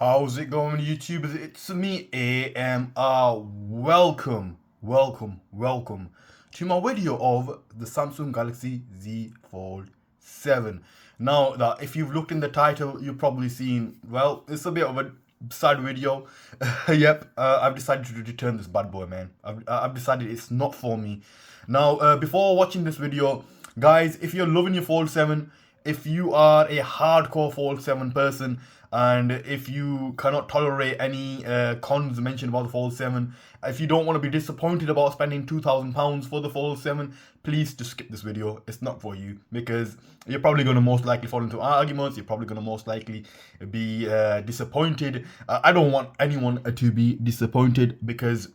How's it going, YouTubers? It's me, AMR. Welcome to my video of the Samsung Galaxy Z Fold 7. Now, that if you've looked in the title, you've probably seen, well, it's a bit of a side video. I've decided to return this bad boy, man. I've decided it's not for me. Now, before watching this video, guys, if you're loving your Fold 7, if you are a hardcore Fold 7 person, and if you cannot tolerate any cons mentioned about the Fold 7, if you don't want to be disappointed about spending £2,000 for the Fold 7, please just skip this video. It's not for you, because you're probably going to most likely fall into arguments. You're probably going to most likely be disappointed. I don't want anyone to be disappointed, because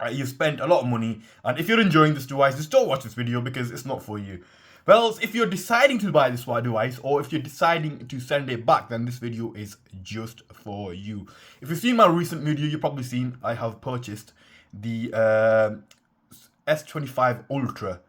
you spent a lot of money, and if you're enjoying this device, just don't watch this video because it's not for you. Well, if you're deciding to buy this device, or if you're deciding to send it back, then this video is just for you. If you've seen my recent video, you've probably seen I have purchased the S25 Ultra.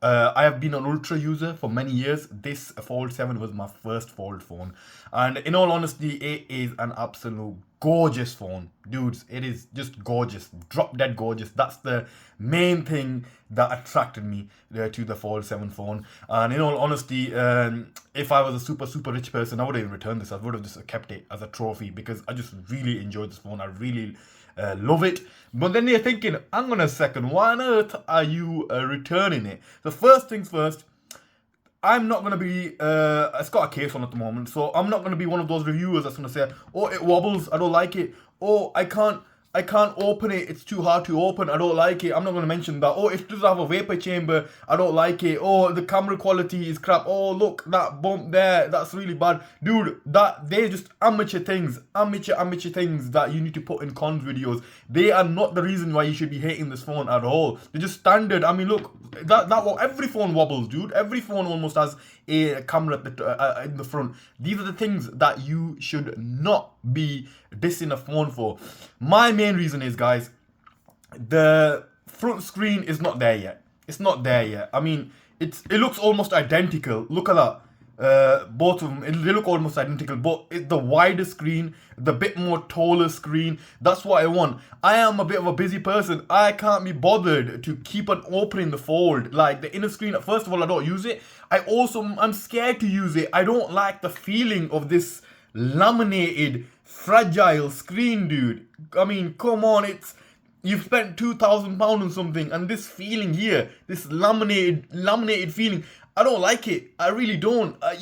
I have been an Ultra user for many years. This Fold 7 was my first Fold phone. And in all honesty, it is an absolute gorgeous phone. Dudes, it is just gorgeous. Drop dead gorgeous. That's the main thing that attracted me to the Fold 7 phone. And in all honesty, if I was a super rich person, I wouldn't even return this. I would have just kept it as a trophy, because I just really enjoyed this phone. I really love it. But then you're thinking, hang on a second, why on earth are you returning it? So first things first, I'm not going to be, it's got a case on at the moment, so I'm not going to be one of those reviewers that's going to say, oh, it wobbles, I don't like it. Oh, I can't open it, it's too hard to open, I don't like it. I'm not going to mention that. Oh, it doesn't have a vapor chamber, I don't like it. Oh, the camera quality is crap. Oh, look, that bump there, that's really bad. Dude, they're just amateur things that you need to put in cons videos. They are not the reason why you should be hating this phone at all. They're just standard. I mean, look, every phone wobbles, dude. Every phone almost has a camera at in the front. These are the things that you should not be dissing a phone for. My main reason is, guys, the front screen is not there yet. It's not there yet. I mean, it looks almost identical. Look at that. Both of them, they look almost identical, but it's the wider screen, the bit more taller screen. That's what I want. I am a bit of a busy person. I can't be bothered to keep on opening the Fold. Like the inner screen, first of all, I don't use it. I'm scared to use it. I don't like the feeling of this laminated, fragile screen, dude. I mean, come on, you've spent £2,000 on something, and this feeling here, this laminated feeling, I don't like it. I really don't. I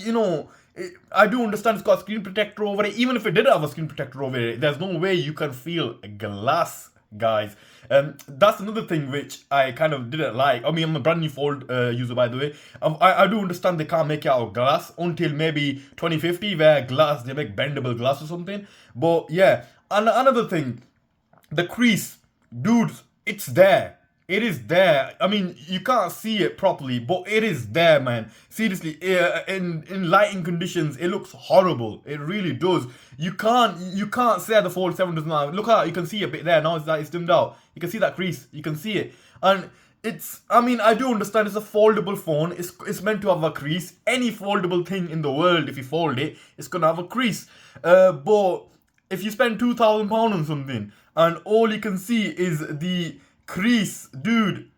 do understand it's got a screen protector over it. Even if it did have a screen protector over it, there's no way you can feel glass, guys. That's another thing which I kind of didn't like. I mean, I'm a brand new Fold user, by the way. I do understand they can't make it out of glass until maybe 2050, where they make bendable glass or something. But yeah, and another thing, the crease, dudes, it's there. It is there. I mean, you can't see it properly, but it is there, man. Seriously, in lighting conditions, it looks horrible. It really does. You can't say the Fold 7 does not. Look at that. You can see a bit there. Now it's dimmed out. You can see that crease. You can see it. And I mean, I do understand it's a foldable phone. It's meant to have a crease. Any foldable thing in the world, if you fold it, it's gonna have a crease. But if you spend £2,000 on something and all you can see is the crease, dude,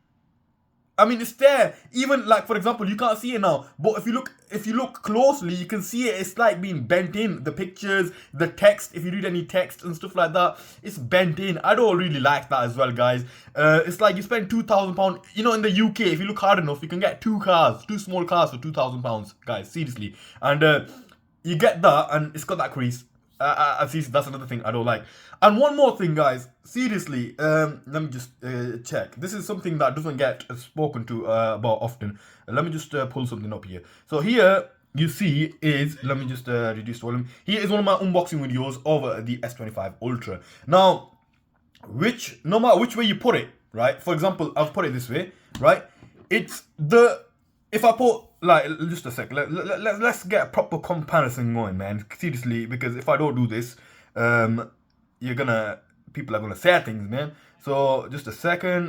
I mean, it's there. Even like, for example, you can't see it now, but if you look closely, you can see it. It's like being bent in. The pictures, the text, if you read any text and stuff like that, it's bent in. I don't really like that as well, guys. It's like you spend £2,000. You know, in the UK, if you look hard enough, you can get two small cars for £2,000, guys. Seriously, and you get that, and it's got that crease. That's another thing I don't like. And one more thing, guys. Seriously, let me just check. This is something that doesn't get spoken to about often. Let me just pull something up here. So here you see let me just reduce the volume. Here is one of my unboxing videos of the S25 Ultra. Now, no matter which way you put it, right? For example, I've put it this way, right? If I put, like, just a sec, let's get a proper comparison going, man. Seriously, because if I don't do this, people are gonna say things, man. So just a second.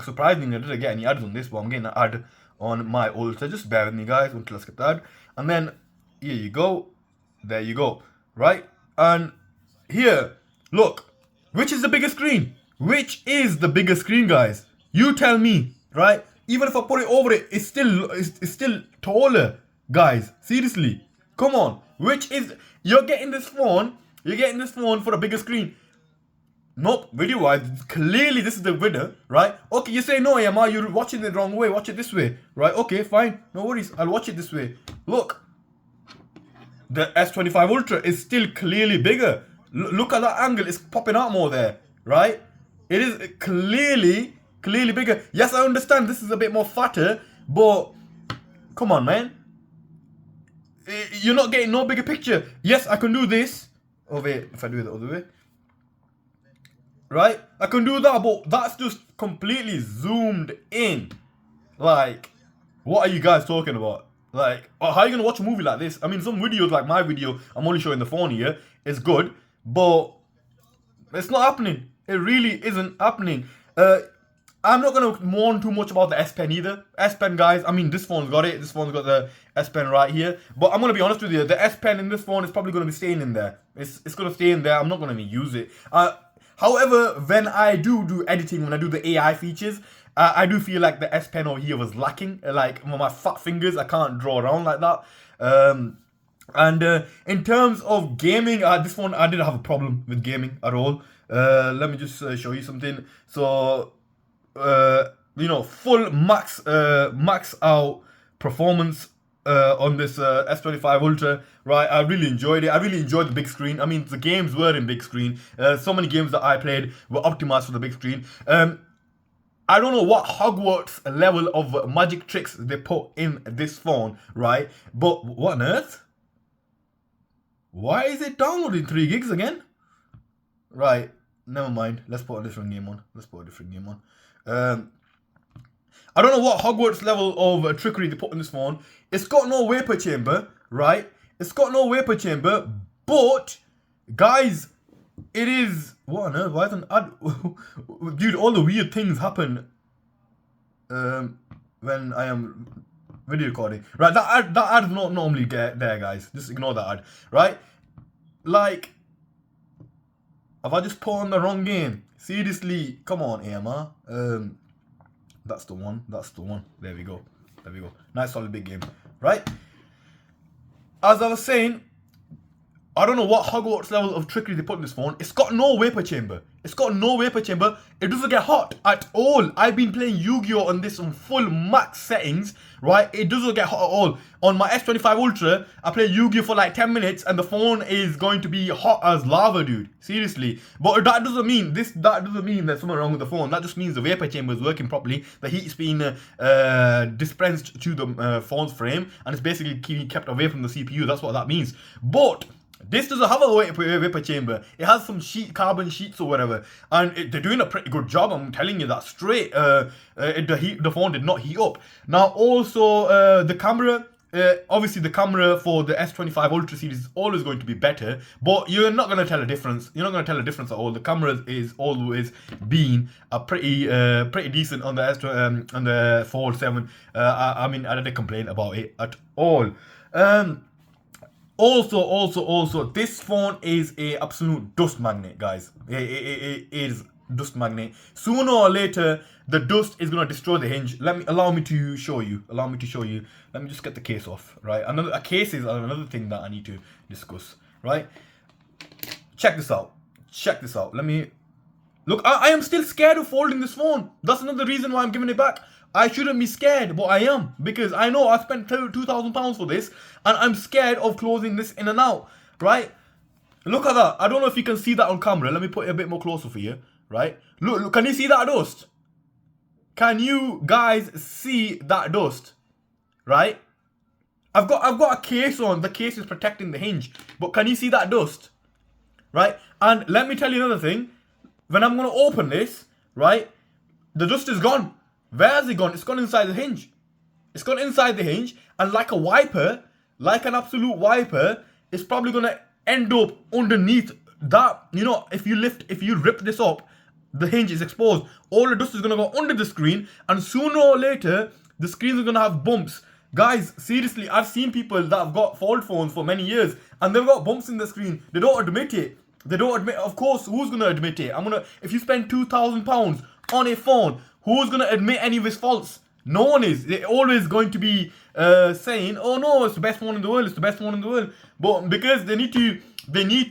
Surprisingly, I didn't get any ads on this, but I'm getting an ad on my Ultra. Just bear with me, guys, until I skip the ad. And then here you go. There you go. Right? And Here, look. Which is the bigger screen? Which is the bigger screen, guys? You tell me, right? Even if I put it over it, it's still taller, guys. Seriously, come on. Which is you're getting this phone? You're getting this phone for a bigger screen. Nope, video wise, clearly this is the winner, right? Okay, you say no, Emma, you're watching it the wrong way. Watch it this way, right? Okay, fine, no worries. I'll watch it this way. Look, the S25 Ultra is still clearly bigger. Look at that angle, it's popping out more there, right? It is clearly bigger. Yes, I understand this is a bit more fatter, but come on, man. You're not getting no bigger picture. Yes, I can do this. Oh, wait, if I do it the other way. Right? I can do that, but that's just completely zoomed in. Like, what are you guys talking about? Like, how are you gonna watch a movie like this? I mean, some videos like my video, I'm only showing the phone here, is good, but it's not happening. It really isn't happening. I'm not gonna mourn too much about the S Pen either. S Pen, guys. I mean, this phone's got it. This phone's got the S Pen right here. But I'm gonna be honest with you. The S Pen in this phone is probably gonna be staying in there. It's gonna stay in there. I'm not gonna even use it. However, when I do editing, when I do the AI features, I do feel like the S Pen over here was lacking. Like my fat fingers, I can't draw around like that. And in terms of gaming, this phone I didn't have a problem with gaming at all. Let me just show you something. So, full max out performance on this S25 Ultra, right? I really enjoyed it. I really enjoyed the big screen. I mean, the games were in big screen. So many games that I played were optimized for the big screen. I don't know what Hogwarts level of magic tricks they put in this phone, right? But what on earth? Why is it downloading 3 gigs again? Right, never mind. Let's put a different game on. I don't know what Hogwarts level of trickery they put in this phone. It's got no vapor chamber, right? It's got no vapor chamber, but guys, it is what on earth? Why isn't dude? All the weird things happen when I am video recording, right? That ad not normally get there, guys. Just ignore that ad, right? Like, have I just put on the wrong game? Seriously, come on, AMR. That's the one. There we go. Nice solid big game, right? As I was saying, I don't know what Hogwarts level of trickery they put in this phone. It's got no vapor chamber. It doesn't get hot at all. I've been playing Yu-Gi-Oh! On this on full max settings, right? It doesn't get hot at all. On my S25 Ultra, I play Yu-Gi-Oh! For like 10 minutes and the phone is going to be hot as lava, dude. Seriously. But that doesn't mean there's something wrong with the phone. That just means the vapor chamber is working properly. The heat is being dispensed to the phone's frame and it's basically being kept away from the CPU. That's what that means. But this doesn't have a vapor chamber. It has some carbon sheets or whatever, and they're doing a pretty good job. I'm telling you that straight. The phone did not heat up. Now, also the camera. Obviously, the camera for the S25 Ultra series is always going to be better, but you're not going to tell a difference. You're not going to tell a difference at all. The camera is always been a pretty decent on the on the Fold 7. I mean, I didn't complain about it at all. Also, this phone is a absolute dust magnet, guys. It is dust magnet. Sooner or later, the dust is gonna destroy the hinge. Allow me to show you. Let me just get the case off, right? A case is another thing that I need to discuss, right? Check this out. Let me look. I am still scared of folding this phone. That's another reason why I'm giving it back. I shouldn't be scared, but I am, because I know I spent £2,000 for this and I'm scared of closing this in and out, right? Look at that. I don't know if you can see that on camera. Let me put it a bit more closer for you, right? Look, can you see that dust? Can you guys see that dust? Right? I've got a case on. The case is protecting the hinge, but can you see that dust? Right? And let me tell you another thing. When I'm going to open this, right, the dust is gone. Where has it gone? It's gone inside the hinge. And like a wiper, like an absolute wiper, it's probably gonna end up underneath that. You know, if you rip this up, the hinge is exposed. All the dust is gonna go under the screen, and sooner or later, the screens are gonna have bumps. Guys, seriously, I've seen people that have got fold phones for many years, and they've got bumps in the screen. They don't admit it. They don't admit. Of course, who's gonna admit it? If you spend £2,000 on a phone, who's gonna admit any of his faults? No one is. They're always going to be saying, "Oh no, it's the best phone in the world. It's the best phone in the world." But because they need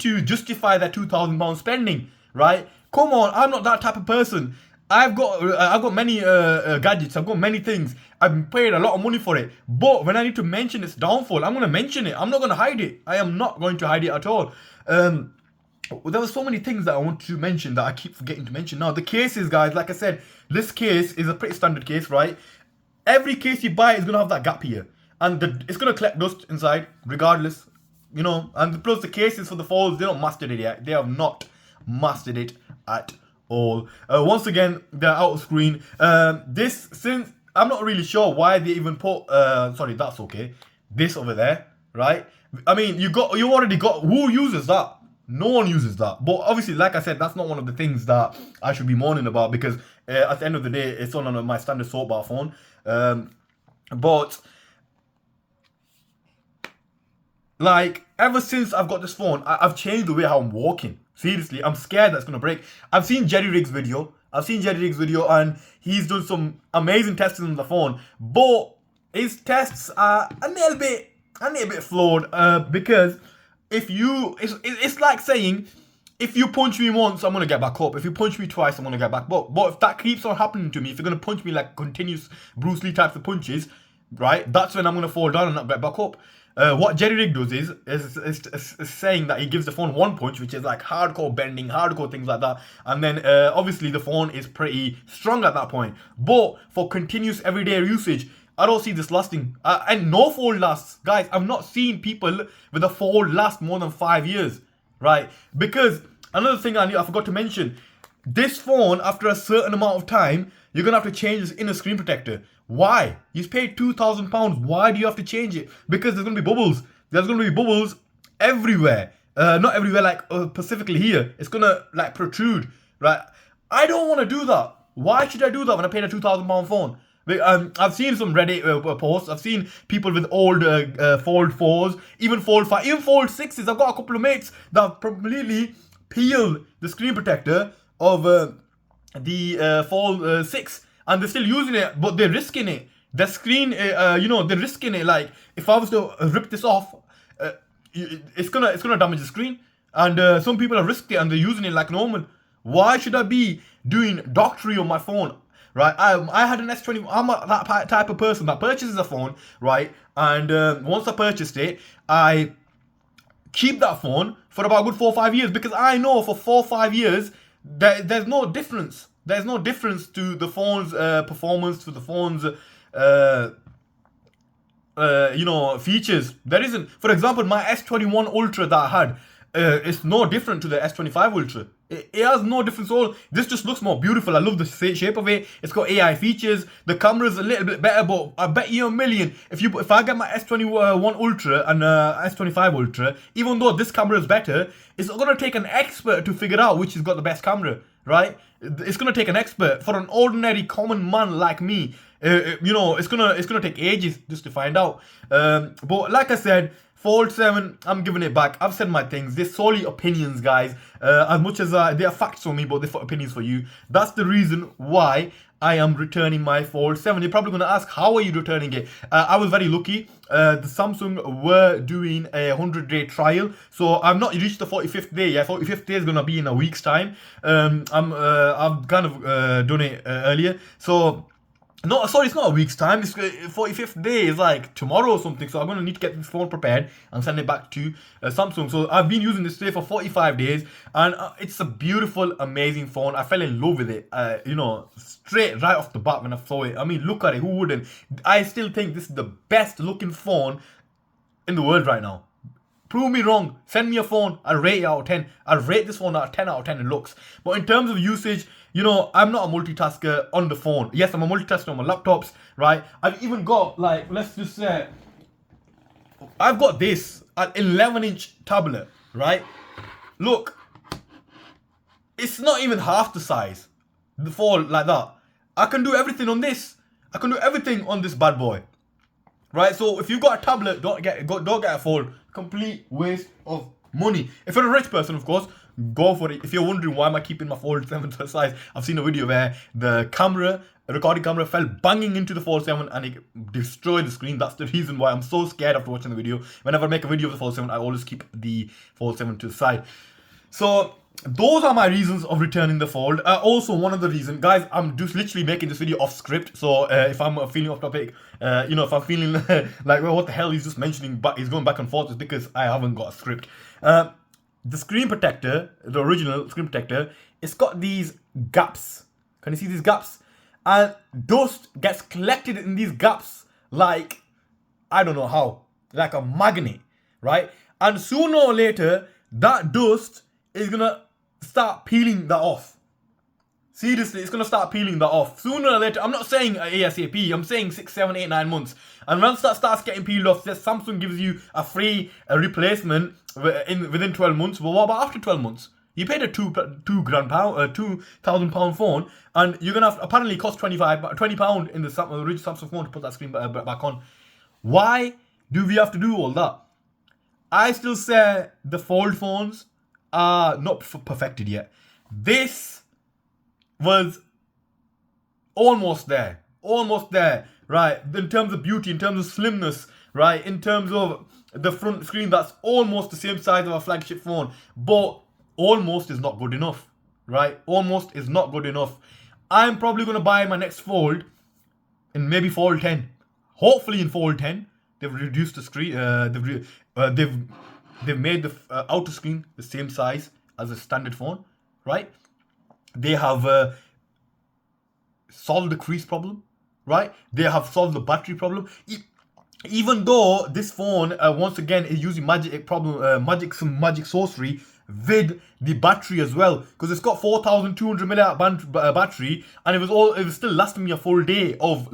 to justify that £2,000 spending, right? Come on, I'm not that type of person. I've got many gadgets. I've got many things. I've paid a lot of money for it. But when I need to mention its downfall, I'm gonna mention it. I'm not gonna hide it. I am not going to hide it at all. There were so many things that I want to mention that I keep forgetting to mention. Now the cases, guys, like I said, this case is a pretty standard case, right? Every case you buy is gonna have that gap here, and it's gonna collect dust inside, regardless. You know, and plus the cases for the folds, they don't mastered it yet. They have not mastered it at all. Once again, they're out of screen. Since I'm not really sure why they even put sorry, that's okay, this over there, right? I mean, you already got, who uses that? No one uses that. But obviously, like I said, that's not one of the things that I should be mourning about, because at the end of the day, it's on my standard soap bar phone. But like, ever since I've got this phone, I've changed the way how I'm walking. Seriously, I'm scared that's gonna break. I've seen Jerry Riggs' video, and he's done some amazing testing on the phone, but his tests are a little bit flawed, because it's like saying, if you punch me once, I'm gonna get back up. If you punch me twice, I'm gonna get back up. But if that keeps on happening to me, if you're gonna punch me like continuous Bruce Lee types of punches, right, that's when I'm gonna fall down and not get back up. What Jerry Rig does is saying that he gives the phone one punch, which is like hardcore bending, hardcore things like that, and then obviously the phone is pretty strong at that point. But for continuous everyday usage, I don't see this lasting. And no fold lasts, guys. I've not seen people with a fold last more than 5 years, right? Because another thing I forgot to mention, this phone, after a certain amount of time, you're gonna have to change this inner screen protector. Why? You paid £2,000. Why do you have to change it? Because there's gonna be bubbles. There's gonna be bubbles everywhere. Not everywhere, like specifically here. It's gonna like protrude, right? I don't want to do that. Why should I do that when I paid a £2,000 phone? I've seen some Reddit posts. I've seen people with old Fold 4s, even Fold 5, even Fold 6s. I've got a couple of mates that have completely peeled the screen protector of the Fold 6, and they're still using it, but they're risking it. The screen, they're risking it. Like, if I was to rip this off, it's gonna damage the screen. And some people have risked it and they're using it like normal. Why should I be doing doctory on my phone? Right, I had an S20. I'm that type of person that purchases a phone, right? And once I purchased it, I keep that phone for about a good 4 or 5 years, because I know for 4 or 5 years there's no difference. There's no difference to the phone's performance, to the phone's features. There isn't. For example, my S21 Ultra that I had, it's no different to the S25 Ultra. It has no difference at all. This just looks more beautiful. I love the shape of it. It's got AI features. The camera's a little bit better, but I bet you a million, if I get my S21 Ultra and S25 Ultra, even though this camera is better, it's gonna take an expert to figure out which has got the best camera, right? It's gonna take an expert. For an ordinary common man like me, it's gonna take ages just to find out. But like I said, Fold 7, I'm giving it back. I've said my things. They're solely opinions, guys. As much as they are facts for me, but they're opinions for you. That's the reason why I am returning my Fold 7. You're probably going to ask, how are you returning it? I was very lucky. The Samsung were doing a 100-day trial. So I've not reached the 45th day yet. 45th day is going to be in a week's time. I've kind of done it earlier. So... No, sorry, it's not a week's time. It's 45th day is like tomorrow or something. So I'm going to need to get this phone prepared and send it back to Samsung. So I've been using this today for 45 days. And it's a beautiful, amazing phone. I fell in love with it, straight right off the bat when I saw it. I mean, look at it. Who wouldn't? I still think this is the best looking phone in the world right now. Prove me wrong. Send me a phone. I'll rate it out of 10. I'll rate this phone out of 10 out of 10 in looks. But in terms of usage, I'm not a multitasker on the phone. Yes, I'm a multitasker on my laptops, right? I've even got, like, let's just say, I've got this, an 11-inch tablet, right? Look, it's not even half the size, the phone like that. I can do everything on this. I can do everything on this bad boy, right? So if you've got a tablet, don't get a phone. Complete waste of money. If you're a rich person, of course, go for it. If you're wondering why am I keeping my Fold 7 to the size, I've seen a video where the recording camera fell banging into the Fold 7 and it destroyed the screen. That's the reason why I'm so scared after watching the video. Whenever I make a video of the Fold 7, I always keep the Fold 7 to the side. So those are my reasons of returning the Fold. Also, one of the reasons, guys, I'm just literally making this video off script. So if I'm feeling off topic, if I'm feeling like, well, what the hell he's just mentioning, but he's going back and forth, it's because I haven't got a script. The screen protector, the original screen protector, it's got these gaps. Can you see these gaps? And dust gets collected in these gaps like, I don't know how, like a magnet, right? And sooner or later, that dust is gonna start peeling that off. Seriously, it's gonna start peeling that off. Sooner or later, I'm not saying ASAP, I'm saying 6, 7, 8, 9 months. And once that starts getting peeled off, Samsung gives you a free replacement within 12 months. Well, what about after 12 months? You paid a £2,000 phone, and you're gonna have apparently cost £20 in the original Samsung phone to put that screen back on. Why do we have to do all that? I still say the Fold phones are not perfected yet. This was almost there, right? In terms of beauty, in terms of slimness, right? In terms of the front screen, that's almost the same size of a flagship phone, but almost is not good enough, right? Almost is not good enough. I'm probably going to buy my next Fold in maybe Fold 10. Hopefully in Fold 10, they've reduced the screen, they've made the outer screen the same size as a standard phone, right? They have solved the crease problem, right? They have solved the battery problem. Even though this phone, once again, is using magic sorcery with the battery as well, because it's got 4,200 milliamp battery, and it was still lasting me a full day of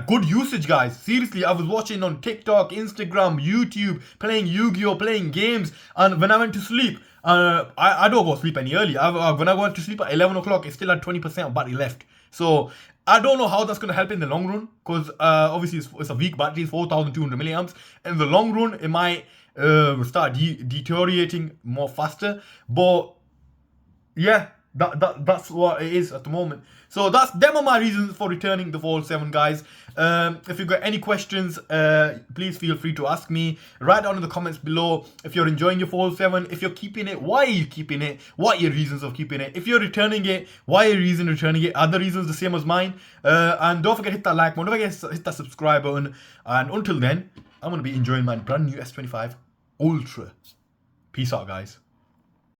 good usage, guys. Seriously, I was watching on TikTok, Instagram, YouTube, playing Yu-Gi-Oh, playing games, and when I went to sleep, I don't go to sleep any early. When I went to sleep at 11 o'clock, it still had 20% of battery left. So I don't know how that's going to help in the long run, because obviously it's a weak battery, 4,200 milliamps. In the long run, it might start deteriorating more faster. But yeah, that's what it is at the moment. So them are my reasons for returning the Fold 7, guys. If you've got any questions, please feel free to ask me. Write down in the comments below if you're enjoying your Fold 7. If you're keeping it, why are you keeping it? What are your reasons of keeping it? If you're returning it, why are your reasons returning it? Are the reasons the same as mine? And don't forget to hit that like button. Don't forget to hit that subscribe button. And until then, I'm going to be enjoying my brand new S25 Ultra. Peace out, guys.